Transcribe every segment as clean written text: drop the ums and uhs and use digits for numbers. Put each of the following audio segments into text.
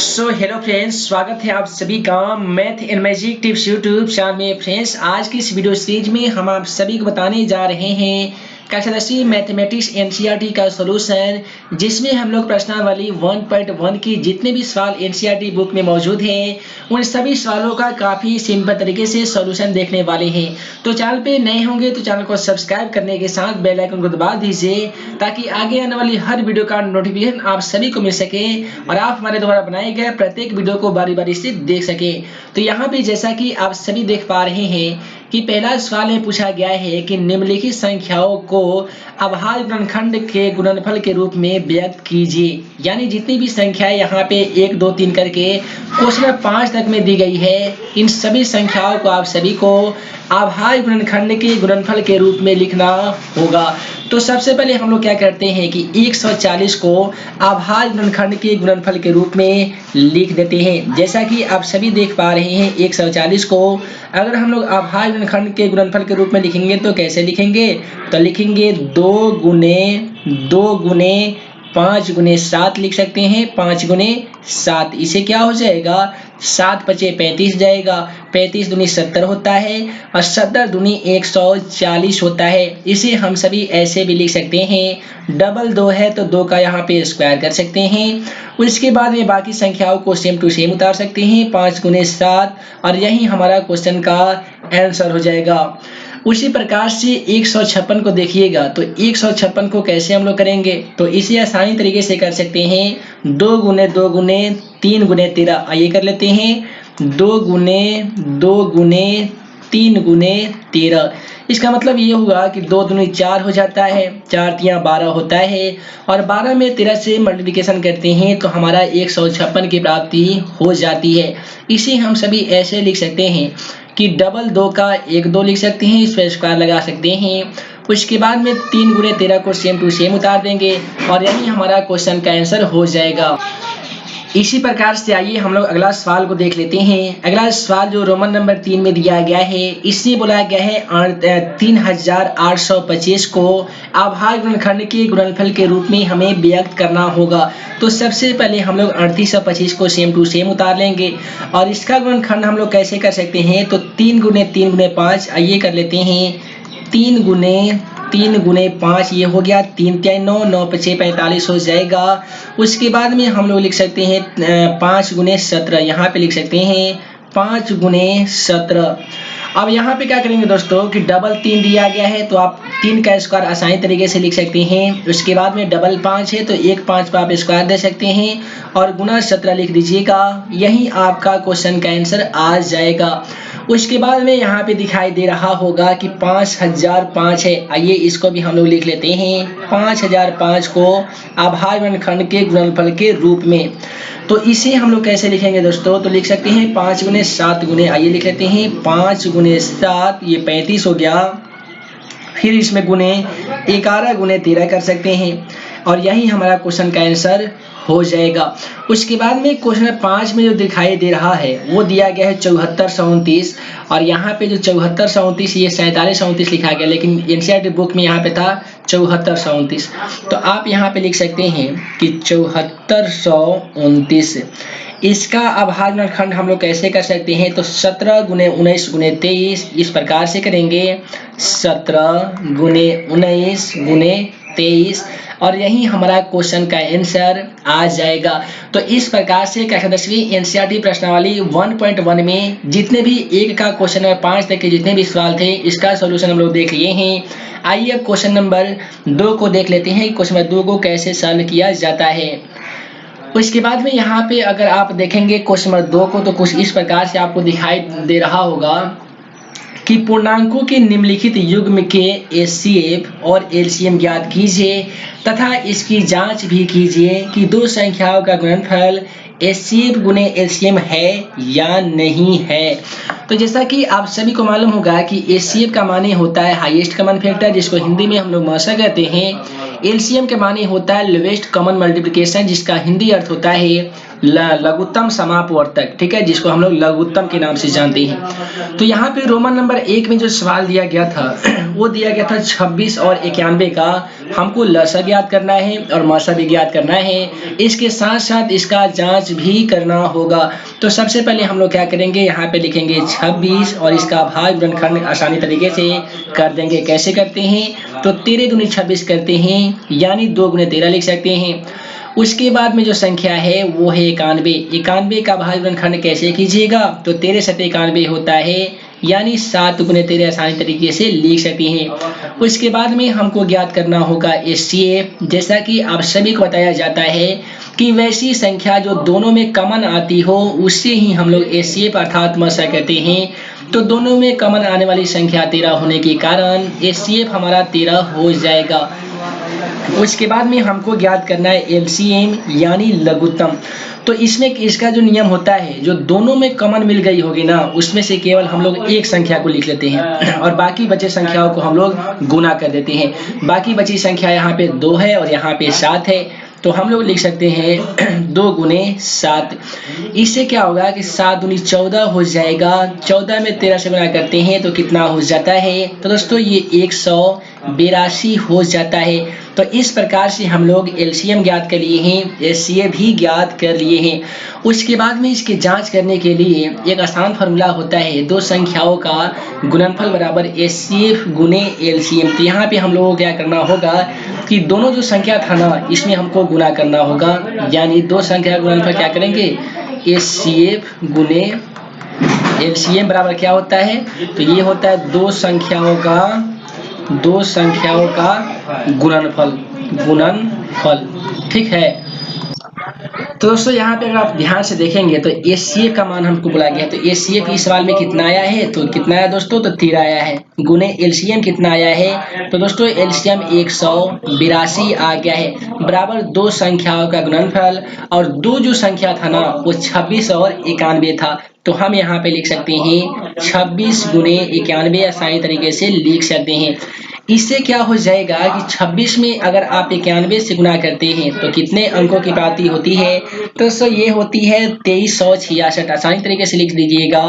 Hello friends, स्वागत है आप सभी का math and magic tips YouTube channel में। फ्रेंड्स, आज की इस वीडियो सीरीज में हम आप सभी को बताने जा रहे हैं कक्षा 10वीं मैथमेटिक्स एनसीईआरटी का सॉल्यूशन, जिसमें हम लोग प्रश्नावली 1.1 की जितने भी सवाल एनसीईआरटी बुक में मौजूद हैं उन सभी सवालों का काफ़ी सिंपल तरीके से सॉल्यूशन देखने वाले हैं। तो चैनल पे नए होंगे तो चैनल को सब्सक्राइब करने के साथ बेल आइकन को दबा दीजिए ताकि आगे आने वाली हर वीडियो का नोटिफिकेशन आप सभी को मिल सके और आप हमारे द्वारा बनाए गए प्रत्येक वीडियो को बारी बारी से देख सके। तो यहाँ पे जैसा कि आप सभी देख पा रहे हैं कि पहला सवाल में पूछा गया है कि निम्नलिखित संख्याओं को अभाज्य गुणनखंड के गुणनफल के रूप में व्यक्त कीजिए। यानी जितनी भी संख्याएं यहाँ पे 1 2 3 करके क्वेश्चन 5 तक में दी गई है, इन सभी संख्याओं को आप सभी को अभाज्य गुणनखंड के गुणनफल के रूप में लिखना होगा। तो सबसे पहले हम लोग क्या करते हैं कि 140 को अभाज्य गुणनखंड के गुणनफल के रूप में लिख देते हैं। जैसा कि आप सभी देख पा रहे हैं 140 को अगर हम लोग अभाज्य गुणनखंड के गुणनफल के रूप में लिखेंगे तो कैसे लिखेंगे? तो लिखेंगे 2 गुने 5 गुने 7 लिख सकते हैं। 5 गुने 7, इसे क्या हो जाएगा? 7 पचे 35 जाएगा। 35 दूनी 70 होता है और 70 दूनी 140 होता है। इसे हम सभी ऐसे भी लिख सकते हैं, डबल 2 है तो 2 का यहाँ पे स्क्वायर कर सकते हैं। उसके बाद में बाकी संख्याओं को सेम टू सेम उतार सकते हैं, 5 गुने 7, और यही हमारा क्वेश्चन का आंसर हो जाएगा। उसी प्रकार से 156 को देखिएगा तो 156 को कैसे हम लोग करेंगे? तो इसे आसानी तरीके से कर सकते हैं, 2 गुने 3 गुने 13। आइए कर लेते हैं, 2 गुने 3 गुने 13। इसका मतलब ये होगा कि 2 दूनी 4 हो जाता है, 4 तिया 12 होता है, और 12 में 13 से मल्टीप्लिकेशन करते हैं तो हमारा 156 की प्राप्ति हो जाती है। इसे हम सभी ऐसे लिख सकते हैं कि डबल 2 का 1 2 लिख सकते हैं, इस पर स्क्वायर लगा सकते हैं। उसके बाद में 3 गुने 13 को सेम टू सेम उतार देंगे और यही हमारा क्वेश्चन का आंसर हो जाएगा। इसी प्रकार से आइए हम लोग अगला सवाल को देख लेते हैं। अगला सवाल जो रोमन नंबर 3 में दिया गया है, इसमें बोला गया है 3825 को अभाज्य गुणनखंड के गुणनफल के रूप में हमें व्यक्त करना होगा। तो सबसे पहले हम लोग 3825 को सेम टू सेम उतार लेंगे और इसका गुणनखंड हम लोग कैसे कर सकते हैं? तो 3 गुने 5। आइए कर लेते हैं, 3 गुने 5, ये हो गया 3 3 9 9 पचे 45 हो जाएगा। उसके बाद में हम लोग लिख सकते हैं 5 गुने 17, यहाँ पे लिख सकते हैं 5 गुने 17। अब यहाँ पे क्या करेंगे दोस्तों कि डबल 3 दिया गया है तो आप 3 का स्क्वायर आसानी तरीके से लिख सकते हैं। उसके बाद में डबल 5 है तो 1 5 पर आप स्क्वायर दे सकते हैं और गुना 17 लिख दीजिएगा, यही आपका क्वेश्चन का आंसर आ जाएगा। उसके बाद में यहाँ पे दिखाई दे रहा होगा कि 5005 है। आइए इसको भी हम लोग लिख लेते हैं, 5005 को अभाज्य गुणनखंड के गुणनफल के रूप में। तो इसे हम लोग कैसे लिखेंगे दोस्तों? तो लिख सकते हैं 5 गुने 7 गुने, आइए लिख लेते हैं 5 गुने 7, ये 35 हो गया। फिर इसमें गुने 11 गुने 13 कर सकते हैं और यही हमारा क्वेश्चन का आंसर हो जाएगा। उसके बाद में क्वेश्चन 5 में जो दिखाई दे रहा है वो दिया गया है 7437, और यहाँ पे जो 7437 ये 4737 लिखा गया, लेकिन एनसीईआरटी बुक में यहाँ पे था 7437। तो आप यहाँ पे लिख सकते हैं कि 7429। इसका अभाज्य गुणनखंड हम लोग कैसे कर सकते हैं? तो 17 गुने 19 गुने 23, इस प्रकार से करेंगे, 17 गुने 19 गुने 23, और यही हमारा क्वेश्चन का आंसर आ जाएगा। तो इस प्रकार से कक्षा 10वीं एनसीईआरटी प्रश्नावली 1.1 में जितने भी 1 का क्वेश्चन नंबर 5 तक के जितने भी सवाल थे इसका सॉल्यूशन हम लोग देख लिए हैं। आइए अब क्वेश्चन नंबर 2 को देख लेते हैं, क्वेश्चन नंबर 2 को कैसे सॉल्व किया जाता है। उसके बाद में यहाँ पे अगर आप देखेंगे क्वेश्चन नंबर 2 को तो कुछ इस प्रकार से आपको दिखाई दे रहा होगा कि पूर्णांकों के निम्नलिखित युग्म के एचसीएफ और एलसीएम ज्ञात कीजिए तथा इसकी जांच भी कीजिए कि दो संख्याओं का गुणनफल एचसीएफ गुने एलसीएम है या नहीं है। तो जैसा कि आप सभी को मालूम होगा कि एचसीएफ का माने होता है हाईएस्ट कॉमन फैक्टर, जिसको हिंदी में हम लोग मौसा कहते हैं। एलसीएम के माने होता है लोवेस्ट कॉमन मल्टीप्लिकेशन, जिसका हिंदी अर्थ होता है लघुत्तम समापवर्तक, ठीक है, जिसको हम लोग लघुत्तम के नाम से जानते हैं। तो यहाँ पे रोमन नंबर 1 में जो सवाल दिया गया था वो दिया गया था 26 और 91 का। हमको लसागु ज्ञात करना है और मात्रा भी ज्ञात करना है। इसके साथ साथ इसका जांच भी करना होगा। तो सबसे पहले हम लोग क्या करेंगे, यहाँ पे लिखेंगे 26 और इसका भाग गुणनखंड आसानी तरीके से कर देंगे। कैसे करते हैं, तो 13 दूनी 26 करते हैं, यानी 2 गुने 13 लिख सकते हैं। उसके बाद में जो संख्या है वो है 91। 91 का भाग गुणनखंड कैसे कीजिएगा, तो 13 सत्ते 91 होता है, यानी 7 गुने 13 आसानी तरीके से लिख सकते हैं। उसके बाद में हमको ज्ञात करना होगा HCF। जैसा कि आप सभी को बताया जाता है कि वैसी संख्या जो दोनों में कॉमन आती हो उससे ही हम लोग HCF अर्थात मात्रा कहते हैं। तो दोनों में कॉमन आने वाली संख्या 13 होने के कारण HCF हमारा 13 हो जाएगा। उसके बाद में हमको ज्ञात करना है LCM यानी लघुत्तम। तो इसमें इसका जो नियम होता है, जो दोनों में कॉमन मिल गई होगी ना, उसमें से केवल हम लोग एक संख्या को लिख लेते हैं और बाकी बचे संख्याओं को हम लोग गुना कर देते हैं। बाकी बची संख्या यहाँ पे 2 है और यहाँ पे 7 है, तो हम लोग लिख सकते हैं 2 गुने 7। इससे क्या होगा कि 7 दूनी 14 हो जाएगा। 14 में 13 से गुना करते हैं तो कितना हो जाता है, तो दोस्तों ये 182 हो जाता है। तो इस प्रकार से हम लोग LCM ज्ञात कर लिए हैं, HCF भी ज्ञात कर लिए हैं। उसके बाद में इसकी जांच करने के लिए एक आसान फार्मूला होता है, दो संख्याओं का गुणनफल बराबर HCF गुने LCM। तो यहाँ पे हम लोगों को क्या करना होगा कि दोनों जो संख्या था ना, इसमें हमको गुना करना होगा, यानी दो संख्या का गुणनफल क्या करेंगे, HCF गुने LCM बराबर क्या होता है, तो ये होता है दो संख्याओं का गुणनफल। ठीक है। तो दोस्तों यहाँ पे अगर आप ध्यान से देखेंगे तो HCF का मान हमको बोला गया है। तो HCF इस सवाल में कितना आया है, तो कितना आया दोस्तों, तो 13 आया है। गुने LCM कितना आया है, तो दोस्तों LCM 182 आ गया है, बराबर दो संख्याओं का गुणनफल। और दो जो संख्या था ना वो 26 और 91 था, तो हम यहाँ पे लिख सकते हैं 26 गुने 91 आसानी तरीके से लिख सकते हैं। इससे क्या हो जाएगा कि 26 में अगर आप 91 से गुना करते हैं तो कितने अंकों की प्राप्ति होती है, तो ये होती है 2366। आसानी तरीके से लिख दीजिएगा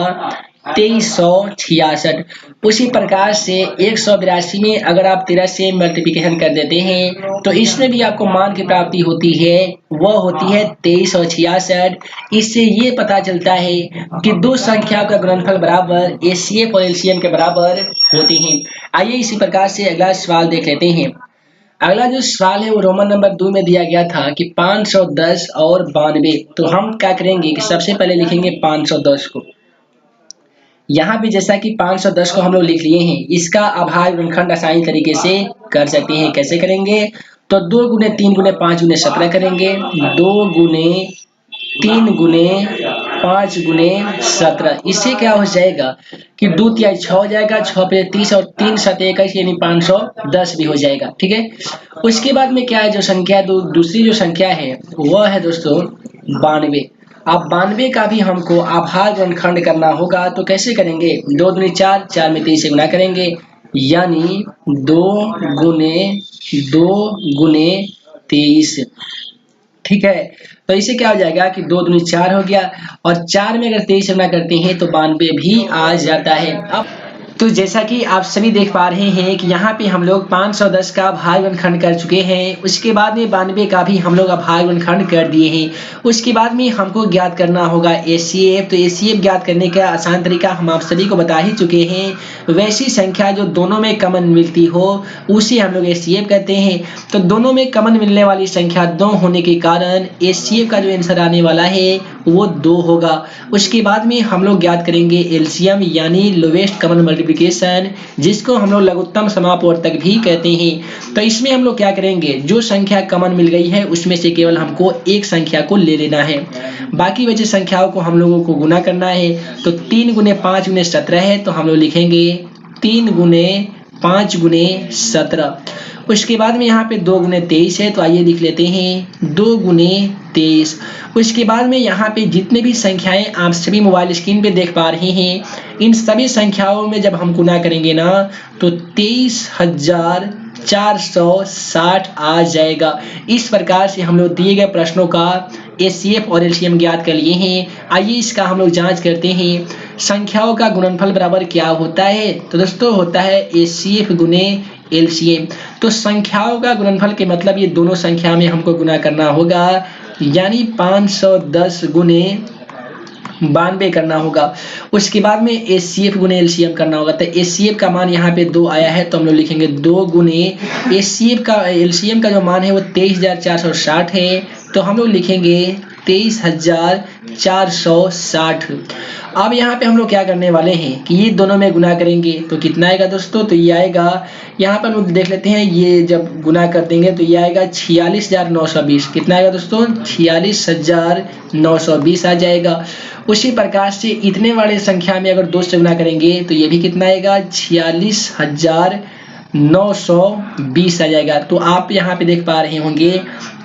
2366। उसी प्रकार से 182 में अगर आप 13 से मल्टीप्लिकेशन कर देते हैं तो इसमें भी आपको मान की प्राप्ति होती है, वह होती है 2366। इससे ये पता चलता है कि दो संख्याओं का गुणनफल बराबर HCF और LCM के बराबर होते हैं। आइए इसी प्रकार से अगला सवाल देख लेते हैं। अगला जो सवाल है वो रोमन नंबर 2 में दिया गया था कि 510 और 92। तो हम क्या करेंगे कि सबसे पहले लिखेंगे 510 को। यहाँ पे जैसा कि 510 को हम लोग लिख लिए हैं, इसका अभाज्य गुणनखंड आसानी तरीके से कर सकते हैं। कैसे करेंगे, तो 2 गुने 3 गुने 5 गुने 17 करेंगे। 2 गुने 3 गुने 5 गुने 17। इससे क्या हो जाएगा कि 2 तिहाई 6 हो जाएगा, 6 पे 30 और 3 7 21 यानी 510 भी हो जाएगा। ठीक है। उसके बाद में क्या है, जो संख्या दूसरी जो संख्या है वह है दोस्तों 92। अब 92 का भी हमको अभाज्य गुणनखंड करना होगा। तो कैसे करेंगे, 2 दूनी 4, 4 में 23 से गुना करेंगे, यानी 2 गुने 23। ठीक है। तो इसे क्या हो जाएगा कि 2 दूनी 4 हो गया और 4 में अगर 23 से गुना करते हैं तो 92 भी आ जाता है। अब तो जैसा कि आप सभी देख पा रहे हैं कि यहाँ पे हम लोग 510 का अभाज्य गुणनखंड कर चुके हैं। उसके बाद में 92 का भी हम लोग अभाज्य गुणनखंड कर दिए हैं। उसके बाद में हमको ज्ञात करना होगा HCF। तो HCF ज्ञात करने का आसान तरीका हम आप सभी को बता ही चुके हैं। वैसी संख्या जो दोनों में कॉमन मिलती हो उसे हम लोग HCF कहते हैं। तो दोनों में कॉमन मिलने वाली संख्या 2 होने के कारण HCF का जो आंसर आने वाला है वो 2 होगा। उसके बाद में हम लोग ज्ञात करेंगे LCM यानी लोवेस्ट कॉमन मल्टीप्लिकेशन, जिसको हम लोग लघुत्तम समापवर्तक भी कहते हैं। तो इसमें हम लोग क्या करेंगे, जो संख्या कॉमन मिल गई है उसमें से केवल हमको एक संख्या को ले लेना है, बाकी बचे संख्याओं को हम लोगों को गुना करना है। तो 3 गुने 5 गुने 17 है, तो हम लोग लिखेंगे 3 गुने 5 गुने 17। उसके बाद में यहाँ पे 2 गुने 23 है, तो आइए लिख लेते हैं 2 गुने 23। उसके बाद में यहाँ पे जितने भी संख्याएं आप सभी मोबाइल स्क्रीन पे देख पा रहे हैं, इन सभी संख्याओं में जब हम गुना करेंगे ना तो 23,460 आ जाएगा। इस प्रकार से हम लोग दिए गए प्रश्नों का HCF और LCM ज्ञात कर लिए हैं। आइए इसका हम लोग जांच करते हैं। संख्याओं का गुणनफल बराबर क्या होता है, तो दोस्तों होता है HCF गुने एलसीएम। तो संख्याओं का गुणनफल के मतलब ये दोनों संख्या में हमको गुना करना होगा, यानी 510 गुने 92 करना होगा। उसके बाद में एचसीएफ गुने एलसीएम करना होगा। तो एचसीएफ का मान यहाँ पे 2 आया है, तो हम लोग लिखेंगे 2 गुने एचसीएफ का एलसीएम का जो मान है वो 23,460 है, तो हम लोग लिखेंगे 23,460। अब यहाँ पे हम लोग क्या करने वाले हैं कि ये दोनों में गुना करेंगे तो कितना आएगा दोस्तों, तो ये आएगा, यहाँ पर हम लोग देख लेते हैं, ये जब गुना कर देंगे तो ये आएगा 46,920। कितना आएगा दोस्तों, 46,920 आ जाएगा। उसी प्रकार से इतने वाले संख्या में अगर 2 से गुना करेंगे तो ये भी कितना आएगा, 46,920 आ जाएगा। तो आप यहाँ पे देख पा रहे होंगे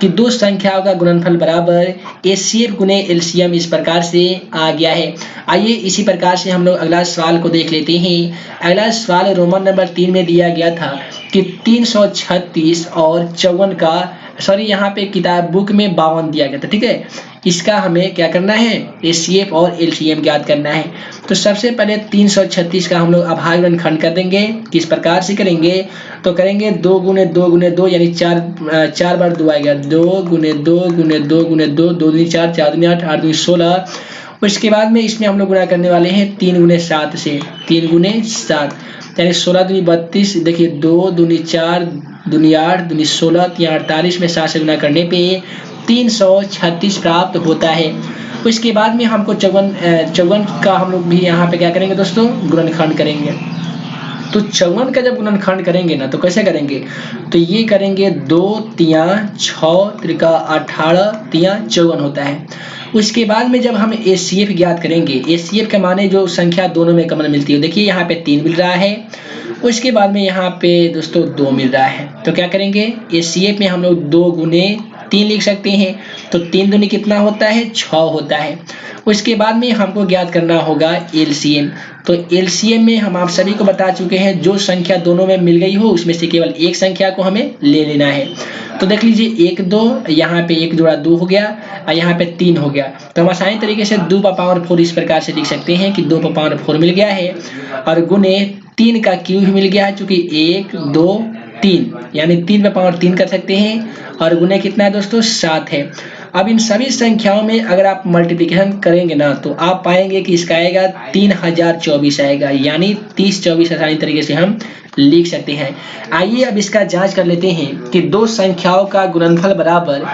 कि 2 संख्याओं का गुणनफल बराबर एचसीएफ गुने एलसीएम इस प्रकार से आ गया है। आइए इसी प्रकार से हम लोग अगला सवाल को देख लेते हैं। अगला सवाल रोमन नंबर 3 में दिया गया था कि 336 और 54 का, सॉरी यहाँ पे किताब बुक में 52 दिया गया था, ठीक है। इसका हमें क्या करना है, एचसीएफ और एलसीएम ज्ञात करना है। तो सबसे पहले 336 का हम लोग अभाज्य गुणनखंड कर देंगे। किस प्रकार से करेंगे, तो करेंगे 2 गुने 2 गुने 2, यानी 4 बार 2 आएगा, 2 गुने 2 गुने 2 गुने 2, 2 दूनी 4, 4 दूनी 8, 8 दूनी 16। उसके बाद में इसमें हम लोग गुना करने वाले हैं 3 गुने 7 से, 3 गुने 7 यानी 16 दूनी 32। देखिए 2 दूनी 4 दूनी 8 दूनी 16, 48 में 7 से गुना करने पे 336 प्राप्त होता है। उसके बाद में हमको 54 का हम लोग भी यहाँ पे क्या करेंगे दोस्तों, गुणनखंड करेंगे। तो 54 का जब गुणनखंड करेंगे ना तो कैसे करेंगे, तो ये करेंगे 2 तिया 6 त्रिका 18 तिया 54 होता है। उसके बाद में जब हम एचसीएफ ज्ञात करेंगे, एचसीएफ के माने जो संख्या दोनों में कॉमन मिलती है, देखिए यहाँ पे 3 मिल रहा है, उसके बाद में यहाँ पे दोस्तों 2 मिल रहा है। तो क्या करेंगे, एचसीएफ में हम लोग 2 गुने 3 लिख सकते हैं। तो 3 दूनी कितना होता है, 6 होता है। उसके बाद में हमको ज्ञात करना होगा एलसीएम। तो एलसीएम में हम आप सभी को बता चुके हैं, जो संख्या दोनों में मिल गई हो उसमें से केवल एक संख्या को हमें ले लेना है। तो देख लीजिए 1 2, यहाँ पे 1 जोड़ा 2 हो गया और यहाँ पे 3 हो गया। तो हम आसानी तरीके से 2 का पावर 4 इस प्रकार से लिख सकते हैं कि 2 का पावर 4 मिल गया है और गुने 3 का क्यूब मिल गया है, चूंकि 1 2 3 यानी 3 का पावर 3 कर सकते हैं और गुने कितना है दोस्तों, 7 है। अब इन सभी संख्याओं में अगर आप मल्टीप्लिकेशन करेंगे ना तो आप पाएंगे कि इसका आएगा 3024 आएगा, यानी 30 24 आसानी तरीके से हम लिख सकते हैं। आइए अब इसका जांच कर लेते हैं कि 2 संख्याओं का गुणनफल बराबर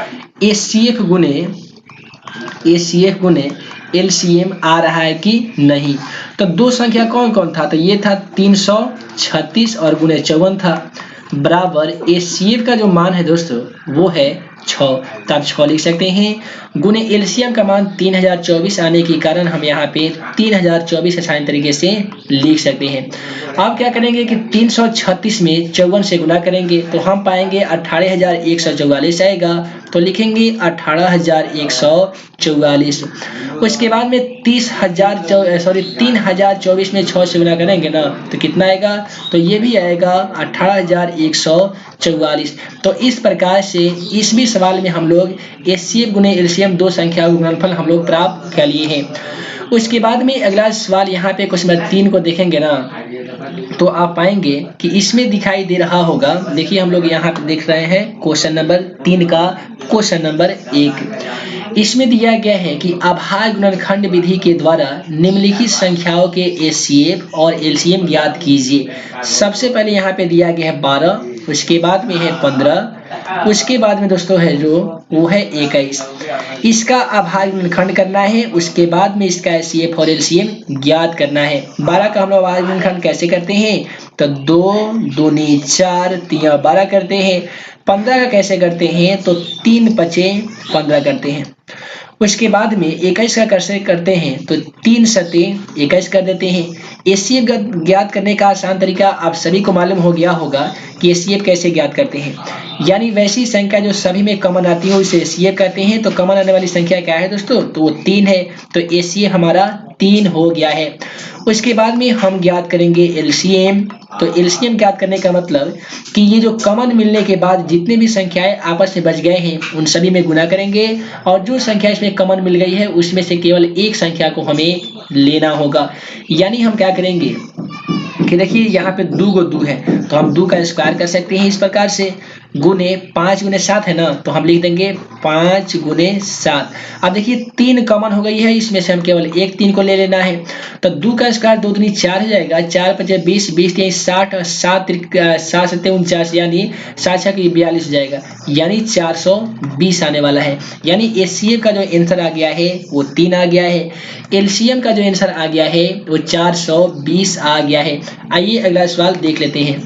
एचसीएफ गुने एलसीएम आ रहा है कि नहीं। तो 2 संख्या कौन कौन था, तो ये था 336 और गुने 54 था, बराबर एचसीएफ का जो मान है दोस्तों वो है 6। तो आप 6 लिख सकते हैं, गुने एलसीएम का मान 3024 आने के कारण हम यहाँ पे 3024 आसान तरीके से लिख सकते हैं। अब क्या करेंगे कि 336 में 54 से गुना करेंगे तो हम पाएंगे 18,144 आएगा। तो लिखेंगे 18,144। उसके बाद में 3024 में 6 से गुना करेंगे ना तो कितना आएगा, तो ये भी आएगा 18,144। तो इस प्रकार से इस भी सवाल में हम लोग एचसीएफ गुने एलसीएम 2 संख्या का गुणनफल हम लोग प्राप्त कर लिए हैं। उसके बाद में अगला सवाल यहाँ पे क्वेश्चन नंबर 3 को देखेंगे ना तो आप पाएंगे कि इसमें दिखाई दे रहा होगा, देखिए हम लोग यहाँ पे देख रहे हैं क्वेश्चन नंबर 3 का क्वेश्चन नंबर 1। इसमें दिया गया है कि अभाज्य गुणनखंड विधि के द्वारा निम्नलिखित संख्याओं के एचसीएफ और एलसीएम ज्ञात कीजिए। सबसे पहले यहाँ पे दिया गया है 12, उसके बाद में है 15, उसके बाद में दोस्तों है जो वो है 21। इसका अभाज्य गुणनखंड करना है, उसके बाद में इसका एचसीएफ और एलसीएम ज्ञात करना है। 12 का हम लोग अभाज्य गुणनखंड कैसे करते हैं, तो 2 दूनी 4 3 12 करते हैं। 15 का कैसे करते हैं, तो 3 5 15 करते हैं। उसके बाद में 21 का कैसे करते हैं, तो 3 7 21 कर देते हैं। एचसीएफ ज्ञात करने का आसान तरीका आप सभी को मालूम हो गया होगा कि एचसीएफ कैसे ज्ञात करते हैं, यानी वैसी संख्या जो सभी में कॉमन आती है उसे एचसीएफ कहते हैं। तो कॉमन आने वाली संख्या क्या है दोस्तों, तो वो 3 है। तो एचसीएफ हमारा 3 हो गया है। उसके बाद में हम ज्ञात करेंगे एलसीएम। तो एलसीएम ज्ञात करने का मतलब कि ये जो कॉमन मिलने के बाद जितने भी संख्याएं आपस में बच गए हैं उन सभी में गुना करेंगे और जो संख्या इसमें कॉमन मिल गई है उसमें से केवल एक संख्या को हमें लेना होगा। यानी हम क्या करेंगे कि देखिए यहाँ पे 2 गो 2 है तो हम 2 का स्क्वायर कर सकते हैं इस प्रकार से, गुने 5 गुने 7 है ना, तो हम लिख देंगे 5 गुने 7। अब देखिए 3 कॉमन हो गई है, इसमें से हम केवल एक 3 को ले लेना है, तो 2 का स्क्वायर 2 दूनी 4 हो जाएगा, 4 5 20, 20 60 और 7 7 49, यानी 7 6 की 42 हो जाएगा, यानी 420 आने वाला है। यानी एचसीएफ का जो आंसर आ गया है वो 3 आ गया है, एलसीएम का जो आंसर आ गया है वो 420 आ गया है। आइए अगला सवाल देख लेते हैं।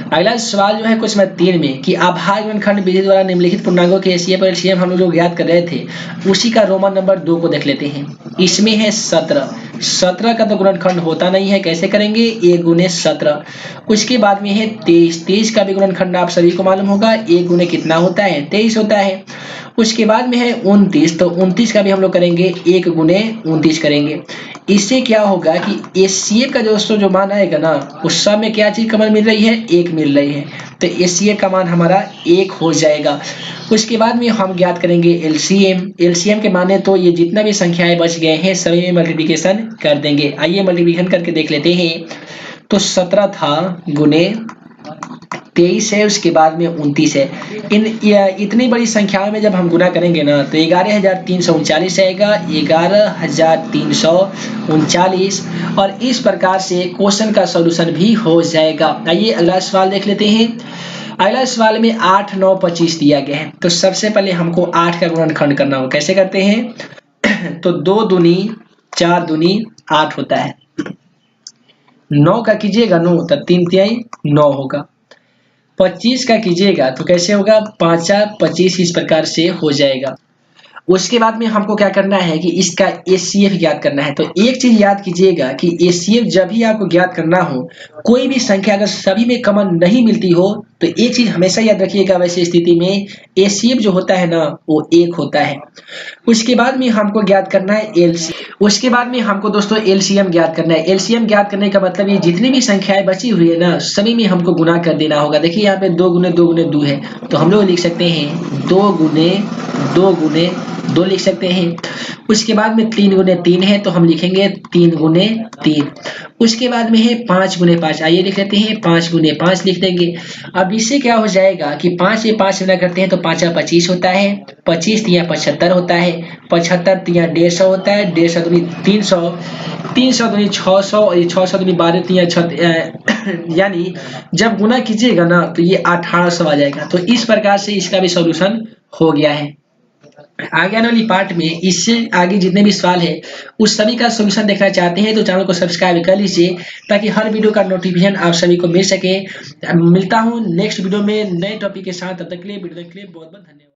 अगला सवाल जो है क्वेश्चन नंबर 3 में कि आभाज्य गुणनखंड विधि द्वारा निम्नलिखित पूर्णांकों के एचसीएफ और एलसीएम हम लोग जो ज्ञात कर रहे थे उसी का रोमन नंबर 2 को देख लेते हैं। इसमें है 17 का तो गुणनखंड होता नहीं है, कैसे करेंगे, 1 गुने 17। उसके बाद में है 23 का भी गुणनखंड आप सभी को मालूम होगा, 1 गुने कितना होता है, 23 होता है। उसके बाद में है 29, तो 29 का भी हम लोग करेंगे 1 गुने 29 करेंगे। इससे क्या होगा कि एचसीएफ का दोस्तों जो मान आएगा ना उस सब में क्या चीज कमन मिल रही है, 1 मिल रही है, तो एचसीएफ का मान हमारा 1 हो जाएगा। उसके बाद में हम ज्ञात करेंगे एलसीएम के माने तो ये जितना भी संख्याएं बच गए हैं सभी में मल्टीप्लिकेशन कर देंगे। आइए मल्टीप्लिकेशन करके देख लेते हैं। तो 17 था गुने 23 है, उसके बाद में 29 है। इतनी बड़ी संख्याओं में जब हम गुना करेंगे ना तो 11,339 आएगा, 11,339, और इस प्रकार से क्वेश्चन का सॉल्यूशन भी हो जाएगा। आइए अगला सवाल देख लेते हैं। अगला सवाल में 8 9 25 दिया गया है, तो सबसे पहले हमको 8 का गुणनखंड करना होगा, कैसे करते हैं, तो 2 दूनी 4 दूनी 8 होता है, 9 का कीजिएगा 9 तो 3 तिहाई 9 होगा, 25 का कीजिएगा तो कैसे होगा, 5 25, इस प्रकार से हो जाएगा। उसके बाद में हमको क्या करना है कि इसका एचसीएफ ज्ञात करना है। तो एक चीज याद कीजिएगा कि एचसीएफ जब भी आपको ज्ञात करना हो, कोई भी संख्या अगर सभी में कॉमन नहीं मिलती हो तो एक चीज हमेशा याद रखिएगा, वैसे स्थिति में एचसीएफ जो होता है ना वो 1 होता है। उसके बाद में हमको ज्ञात करना है एलसीएम। उसके बाद में हमको दोस्तों एलसीएम ज्ञात करना है। एलसीएम ज्ञात करने का मतलब ये जितनी भी संख्याएं बची हुई है ना सभी में हमको गुना कर देना होगा। देखिए यहाँ पे 2 गुने 2 गुने 2 है, तो हम लोग लिख सकते हैं 2 गुने 2 गुने 2 लिख सकते हैं। उसके बाद में 3 गुने 3 है तो हम लिखेंगे 3 गुने 3। उसके बाद में है 5 गुने 5, आइए लिख लेते हैं 5 गुने 5 लिख देंगे। अब इससे क्या हो जाएगा कि 5 से 5 गुना करते हैं तो 5 25 होता है, 25 तिया 75 होता है, 75 तिया 150 होता है, 150 दूनी 300, 300 दूनी 600 और ये 600 दूनी 12 तिया यानी जब गुना कीजिएगा ना तो ये 1800 आ जाएगा। तो इस प्रकार से इसका भी सॉल्यूशन हो गया है। आगे आने वाली पार्ट में इससे आगे जितने भी सवाल है उस सभी का सॉल्यूशन देखना चाहते हैं तो चैनल को सब्सक्राइब कर लीजिए ताकि हर वीडियो का नोटिफिकेशन आप सभी को मिल सके। मिलता हूं नेक्स्ट वीडियो में नए टॉपिक के साथ, तब तक के लिए वीडियो देखने के लिए बहुत बहुत धन्यवाद।